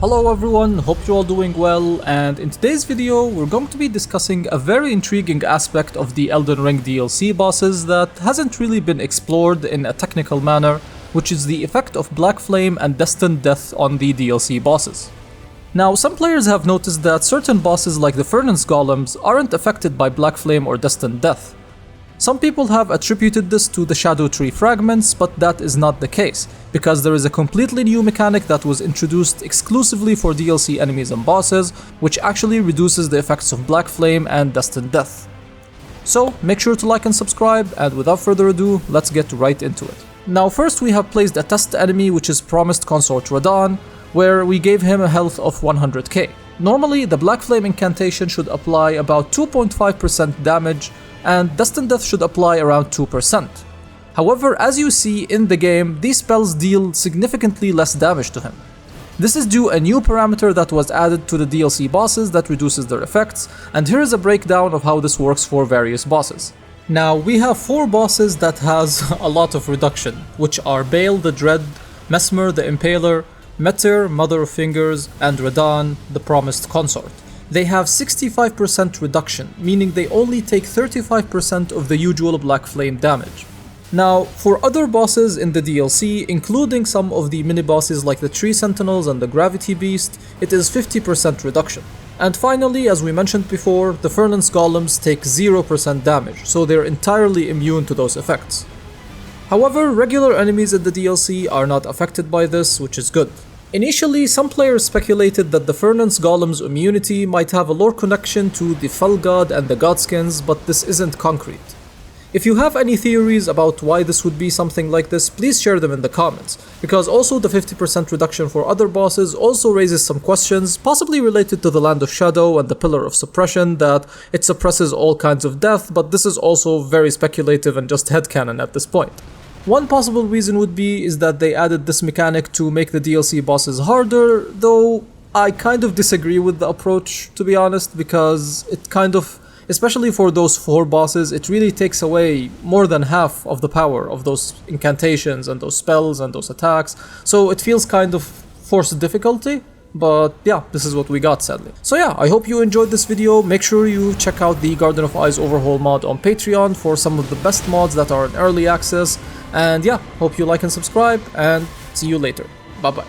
Hello everyone, hope you're all doing well, and in today's video we're going to be discussing a very intriguing aspect of the Elden Ring DLC bosses that hasn't really been explored in a technical manner, which is the effect of Black Flame and Destined Death on the DLC bosses. Now, some players have noticed that certain bosses like the Furnace Golems aren't affected by Black Flame or Destined Death. Some people have attributed this to the Shadow Tree fragments, but that is not the case, because there is a completely new mechanic that was introduced exclusively for DLC enemies and bosses, which actually reduces the effects of Black Flame and Destined Death. So make sure to like and subscribe, and without further ado, let's get right into it. Now first we have placed a test enemy, which is Promised Consort Radahn, where we gave him a health of 100k. Normally the Black Flame incantation should apply about 2.5% damage, and Destined Death should apply around 2%. However, as you see in the game, these spells deal significantly less damage to him. This is due to a new parameter that was added to the DLC bosses that reduces their effects, and here is a breakdown of how this works for various bosses. Now, we have 4 bosses that has a lot of reduction, which are Bale the Dread, Mesmer the Impaler, Metyr, Mother of Fingers, and Radahn, the Promised Consort. They have 65% reduction, meaning they only take 35% of the usual Black Flame damage. Now, for other bosses in the DLC, including some of the mini-bosses like the Tree Sentinels and the Gravity Beast, it is 50% reduction. And finally, as we mentioned before, the Furnace Golems take 0% damage, so they're entirely immune to those effects. However, regular enemies in the DLC are not affected by this, which is good. Initially, some players speculated that the Furnace Golem's immunity might have a lore connection to the Fell God and the Godskins, but this isn't concrete. If you have any theories about why this would be something like this, please share them in the comments, because also the 50% reduction for other bosses also raises some questions, possibly related to the Land of Shadow and the Pillar of Suppression, that it suppresses all kinds of death, but this is also very speculative and just headcanon at this point. One possible reason would be is that they added this mechanic to make the DLC bosses harder, though I kind of disagree with the approach, to be honest, because it kind of, especially for those 4 bosses, it really takes away more than half of the power of those incantations and those spells and those attacks, so it feels kind of forced difficulty. But yeah, this is what we got, sadly. So yeah, I hope you enjoyed this video. Make sure you check out the Garden of Eyes Overhaul mod on Patreon for some of the best mods that are in early access. And yeah, hope you like and subscribe, and see you later. Bye bye.